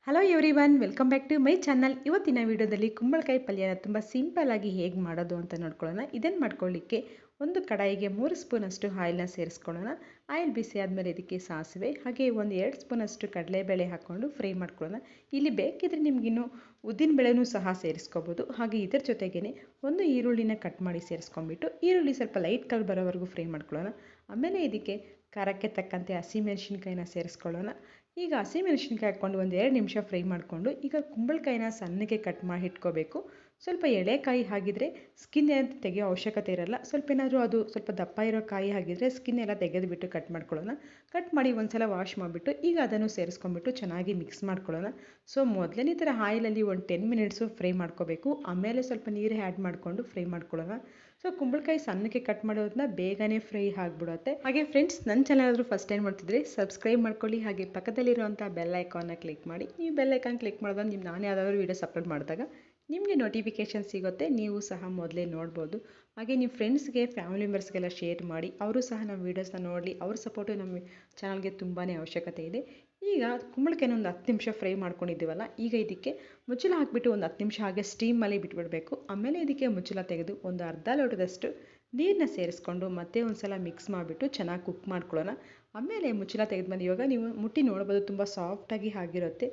Hello everyone, welcome back to my channel. ಇವತ್ತಿನ ವಿಡಿಯೋದಲ್ಲಿ ಕುಂಬಳಕಾಯಿ ಪಲ್ಯನ ತುಂಬ ಸಿಂಪಲ್ಲಾಗಿ ಹೇಗೆ ಮಾಡೋದು ಅಂತ ನೋಡ್ಕೊಳ್ಳೋಣ. ಇದನ್ನು ಮಾಡ್ಕೊಳ್ಳಿಕ್ಕೆ ಒಂದು ಕಡಾಯಿಗೆ 3 ಸ್ಪೂನಷ್ಟು ಆಯಿಲ್ನ ಸೇರಿಸ್ಕೊಳ್ಳೋಣ. ಆಯಿಲ್ ಬಿಸಿ ಆದಮೇಲೆ ಇದಕ್ಕೆ ಸಾಸಿವೆ ಹಾಗೆ ಒಂದು 2 ಸ್ಪೂನಷ್ಟು ಕಡಲೆಬೇಳೆ ಹಾಕ್ಕೊಂಡು ಫ್ರೈ ಮಾಡ್ಕೊಳ್ಳೋಣ. ಇಲ್ಲಿ ಬೇಕಿದ್ರೆ ನಿಮಗಿನ್ನು ಉದ್ದಿನಬೇಳೆನೂ ಸಹ ಸೇರಿಸ್ಕೋಬೋದು. ಹಾಗೆ ಇದರ ಜೊತೆಗೇ ಒಂದು ಈರುಳ್ಳಿನ ಕಟ್ ಮಾಡಿ ಸೇರಿಸ್ಕೊಂಡ್ಬಿಟ್ಟು ಈರುಳ್ಳಿ ಸ್ವಲ್ಪ ಲೈಟ್ ಕಲರ್ ಬರೋವರೆಗೂ ಫ್ರೈ ಮಾಡ್ಕೊಳ್ಳೋಣ. ಆಮೇಲೆ ಇದಕ್ಕೆ ಖಾರಕ್ಕೆ ತಕ್ಕಂತೆ ಹಸಿಮೆಣಸಿನ್ಕಾಯಿನ ಸೇರಿಸ್ಕೊಳ್ಳೋಣ. ಈಗ ಹಸಿಮೆಣಸಿನ್ಕಾಯಿ ಹಾಕ್ಕೊಂಡು ಒಂದು 2 ನಿಮಿಷ ಫ್ರೈ ಮಾಡಿಕೊಂಡು ಈಗ ಕುಂಬಳಕಾಯಿನ ಸಣ್ಣಗೆ ಕಟ್ ಮಾಡಿ ಇಟ್ಕೋಬೇಕು. ಸ್ವಲ್ಪ ಎಳೆಕಾಯಿ ಆಗಿದ್ರೆ ಸ್ಕಿನ್ ಏನು ತೆಗೆಯೋ ಅವಶ್ಯಕತೆ ಇರಲ್ಲ. ಸ್ವಲ್ಪ ಏನಾದರೂ ಅದು ಸ್ವಲ್ಪ ದಪ್ಪ ಇರೋ ಕಾಯಿ ಆಗಿದ್ರೆ ಸ್ಕಿನ್ ಎಲ್ಲ ತೆಗೆದುಬಿಟ್ಟು ಕಟ್ ಮಾಡ್ಕೊಳ್ಳೋಣ. ಕಟ್ ಮಾಡಿ ಒಂದ್ಸಲ ವಾಶ್ ಮಾಡಿಬಿಟ್ಟು ಈಗ ಅದನ್ನು ಸೇರಿಸ್ಕೊಂಡ್ಬಿಟ್ಟು ಚೆನ್ನಾಗಿ ಮಿಕ್ಸ್ ಮಾಡ್ಕೊಳ್ಳೋಣ. ಸೊ ಮೊದಲನೇ ಥರ ಆಯಿಲಲ್ಲಿ ಒಂದು 10 ಮಿನಿಟ್ಸು ಫ್ರೈ ಮಾಡ್ಕೋಬೇಕು. ಆಮೇಲೆ ಸ್ವಲ್ಪ ನೀರು ಆ್ಯಡ್ ಮಾಡಿಕೊಂಡು ಫ್ರೈ ಮಾಡ್ಕೊಳ್ಳೋಣ. ಸೊ ಕುಂಬಳಕಾಯಿ ಸಣ್ಣಕ್ಕೆ ಕಟ್ ಮಾಡೋದನ್ನ ಬೇಗನೆ ಫ್ರೈ ಆಗಿಬಿಡುತ್ತೆ. ಹಾಗೆ ಫ್ರೆಂಡ್ಸ್, ನನ್ನ ಚಾನಲ್ ಆದರೂ ಫಸ್ಟ್ ಟೈಮ್ ಮಾಡ್ತಿದ್ರೆ ಸಬ್ಸ್ಕ್ರೈಬ್ ಮಾಡ್ಕೊಳ್ಳಿ. ಹಾಗೆ ಪಕ್ಕದಲ್ಲಿರುವಂಥ ಬೆಲ್ ಐಕಾನ್ನ ಕ್ಲಿಕ್ ಮಾಡಿ. ನೀವು ಬೆಲ್ ಐಕಾನ್ ಕ್ಲಿಕ್ ಮಾಡೋದು ನೀವು ನಾನು ಯಾವುದಾದ್ರೂ ವೀಡಿಯೋಸ್ ಅಪ್ಲೋಡ್ ಮಾಡಿದಾಗ ನಿಮಗೆ ನೋಟಿಫಿಕೇಷನ್ ಸಿಗುತ್ತೆ, ನೀವು ಸಹ ಮೊದಲೇ ನೋಡ್ಬೋದು. ಹಾಗೆ ನಿಮ್ಮ ಫ್ರೆಂಡ್ಸ್ಗೆ ಫ್ಯಾಮಿಲಿ ಮೆಂಬರ್ಸ್ಗೆಲ್ಲ ಶೇರ್ ಮಾಡಿ, ಅವರು ಸಹ ನಮ್ಮ ವೀಡಿಯೋಸ್ನ ನೋಡಲಿ. ಅವ್ರ ಸಪೋರ್ಟು ನಮ್ಮ ಚಾನಲ್ಗೆ ತುಂಬಾ ಅವಶ್ಯಕತೆ ಇದೆ. ಈಗ ಕುಂಬಳಕಾಯಿನ ಒಂದು 10 ನಿಮಿಷ ಫ್ರೈ ಮಾಡ್ಕೊಂಡಿದ್ದೀವಲ್ಲ, ಈಗ ಇದಕ್ಕೆ ಮುಚ್ಚಳ ಹಾಕಿಬಿಟ್ಟು ಒಂದು 10 ನಿಮಿಷ ಹಾಗೆ ಸ್ಟೀಮಲ್ಲಿ ಬಿಟ್ಬಿಡಬೇಕು. ಆಮೇಲೆ ಇದಕ್ಕೆ ಮುಚ್ಚಳ ತೆಗೆದು ಒಂದು ಅರ್ಧ ಲೋಟದಷ್ಟು ನೀರನ್ನ ಸೇರಿಸ್ಕೊಂಡು ಮತ್ತೆ ಒಂದು ಸಲ ಮಿಕ್ಸ್ ಮಾಡಿಬಿಟ್ಟು ಚೆನ್ನಾಗಿ ಕುಕ್ ಮಾಡ್ಕೊಳ್ಳೋಣ. ಆಮೇಲೆ ಮುಚ್ಚಳ ತೆಗೆದ್ಮೇಲೆ ಇವಾಗ ನೀವು ಮುಟ್ಟಿ ನೋಡ್ಬೋದು, ತುಂಬ ಸಾಫ್ಟಾಗಿ ಆಗಿರುತ್ತೆ.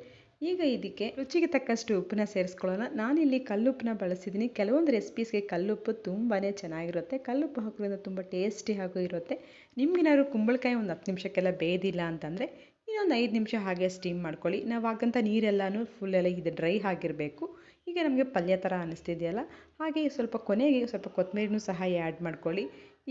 ಈಗ ಇದಕ್ಕೆ ರುಚಿಗೆ ತಕ್ಕಷ್ಟು ಉಪ್ಪನ್ನ ಸೇರಿಸ್ಕೊಳ್ಳೋಣ. ನಾನಿಲ್ಲಿ ಕಲ್ಲುಪ್ಪನ್ನ ಬಳಸಿದ್ದೀನಿ. ಕೆಲವೊಂದು ರೆಸಿಪೀಸ್ಗೆ ಕಲ್ಲುಪ್ಪು ತುಂಬಾ ಚೆನ್ನಾಗಿರುತ್ತೆ. ಕಲ್ಲುಪ್ಪು ಹಾಕೋದ್ರಿಂದ ತುಂಬ ಟೇಸ್ಟಿ ಹಾಗೂ ಇರುತ್ತೆ. ನಿಮ್ಗೇನಾದ್ರು ಕುಂಬಳಕಾಯಿ ಒಂದು 10 ನಿಮಿಷಕ್ಕೆಲ್ಲ ಬೇಯ್ದಿಲ್ಲ ಅಂತಂದರೆ ಇನ್ನೊಂದು 5 ನಿಮಿಷ ಹಾಗೆ ಸ್ಟೀಮ್ ಮಾಡ್ಕೊಳ್ಳಿ. ನಾವು ಹಾಕಂಥ ನೀರೆಲ್ಲನೂ ಫುಲ್ಲೆಲ್ಲ ಇದು ಡ್ರೈ ಆಗಿರಬೇಕು. ಈಗ ನಮಗೆ ಪಲ್ಯ ಥರ ಅನ್ನಿಸ್ತಿದೆಯಲ್ಲ, ಹಾಗೆ ಸ್ವಲ್ಪ ಕೊನೆಗೆ ಸ್ವಲ್ಪ ಕೊತ್ತಂಬರಿನೂ ಸಹ ಆ್ಯಡ್ ಮಾಡ್ಕೊಳ್ಳಿ.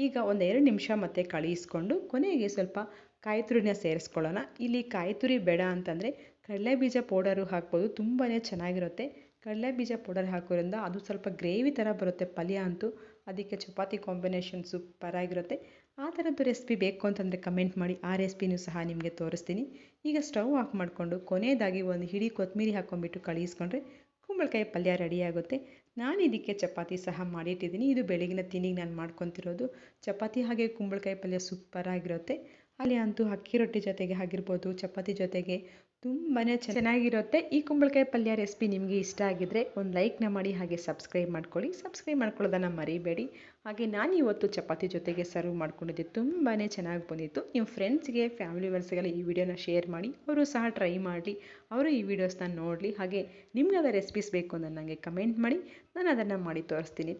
ಈಗ ಒಂದು 2 ನಿಮಿಷ ಮತ್ತೆ ಕಳಿಸ್ಕೊಂಡು ಕೊನೆಗೆ ಸ್ವಲ್ಪ ಕಾಯಿ ತುರಿನ ಸೇರಿಸ್ಕೊಳ್ಳೋಣ. ಇಲ್ಲಿ ಕಾಯಿ ತುರಿ ಬೇಡ ಅಂತಂದರೆ ಕಡಲೆಬೀಜ ಪೌಡರು ಹಾಕ್ಬೋದು, ತುಂಬಾ ಚೆನ್ನಾಗಿರುತ್ತೆ. ಕಡಲೆಬೀಜ ಪೌಡರ್ ಹಾಕೋದ್ರಿಂದ ಅದು ಸ್ವಲ್ಪ ಗ್ರೇವಿ ಥರ ಬರುತ್ತೆ ಪಲ್ಯ ಅಂತೂ. ಅದಕ್ಕೆ ಚಪಾತಿ ಕಾಂಬಿನೇಷನ್ ಸೂಪರಾಗಿರುತ್ತೆ. ಆ ಥರದ್ದು ರೆಸಿಪಿ ಬೇಕು ಅಂತಂದರೆ ಕಮೆಂಟ್ ಮಾಡಿ, ಆ ರೆಸಿಪಿನೂ ಸಹ ನಿಮಗೆ ತೋರಿಸ್ತೀನಿ. ಈಗ ಸ್ಟವ್ ಆಫ್ ಮಾಡಿಕೊಂಡು ಕೊನೆಯದಾಗಿ ಒಂದು ಹಿಡಿ ಕೊತ್ತಂಬರಿ ಹಾಕ್ಕೊಂಡ್ಬಿಟ್ಟು ಕಳಿಸ್ಕೊಂಡ್ರೆ ಕುಂಬಳಕಾಯಿ ಪಲ್ಯ ರೆಡಿಯಾಗುತ್ತೆ. ನಾನು ಇದಕ್ಕೆ ಚಪಾತಿ ಸಹ ಮಾಡಿಟ್ಟಿದ್ದೀನಿ. ಇದು ಬೆಳಗಿನ ತಿಂಡಿಗೆ ನಾನು ಮಾಡ್ಕೊತಿರೋದು. ಚಪಾತಿ ಹಾಗೆ ಕುಂಬಳಕಾಯಿ ಪಲ್ಯ ಸೂಪರಾಗಿರುತ್ತೆ. ಅಲ್ಲಿ ಅಂತೂ ಅಕ್ಕಿ ರೊಟ್ಟಿ ಜೊತೆಗೆ ಆಗಿರ್ಬೋದು, ಚಪಾತಿ ಜೊತೆಗೆ ತುಂಬಾ ಚೆನ್ನಾಗಿರುತ್ತೆ. ಈ ಕುಂಬಳಕಾಯಿ ಪಲ್ಯ ರೆಸಿಪಿ ನಿಮಗೆ ಇಷ್ಟ ಆಗಿದ್ದರೆ ಒಂದು ಲೈಕ್ನ ಮಾಡಿ, ಹಾಗೆ ಸಬ್ಸ್ಕ್ರೈಬ್ ಮಾಡ್ಕೊಳ್ಳಿ. ಸಬ್ಸ್ಕ್ರೈಬ್ ಮಾಡ್ಕೊಳ್ಳೋದನ್ನು ಮರಿಬೇಡಿ. ಹಾಗೆ ನಾನು ಇವತ್ತು ಚಪಾತಿ ಜೊತೆಗೆ ಸರ್ವ್ ಮಾಡ್ಕೊಂಡಿದ್ದೆ, ತುಂಬಾ ಚೆನ್ನಾಗಿ ಬಂದಿತ್ತು. ನಿಮ್ಮ ಫ್ರೆಂಡ್ಸ್ಗೆ ಫ್ಯಾಮಿಲಿ ಮೆಂಬರ್ಸ್ಗೆಲ್ಲ ಈ ವಿಡಿಯೋನ ಶೇರ್ ಮಾಡಿ, ಅವರು ಸಹ ಟ್ರೈ ಮಾಡಲಿ, ಅವರು ಈ ವಿಡಿಯೋಸ್ನ ನೋಡಲಿ. ಹಾಗೆ ನಿಮ್ಗೆ ಅದ ರೆಸಿಪೀಸ್ ಬೇಕು ಅಂದರೆ ನನಗೆ ಕಮೆಂಟ್ ಮಾಡಿ, ನಾನು ಅದನ್ನು ಮಾಡಿ ತೋರಿಸ್ತೀನಿ.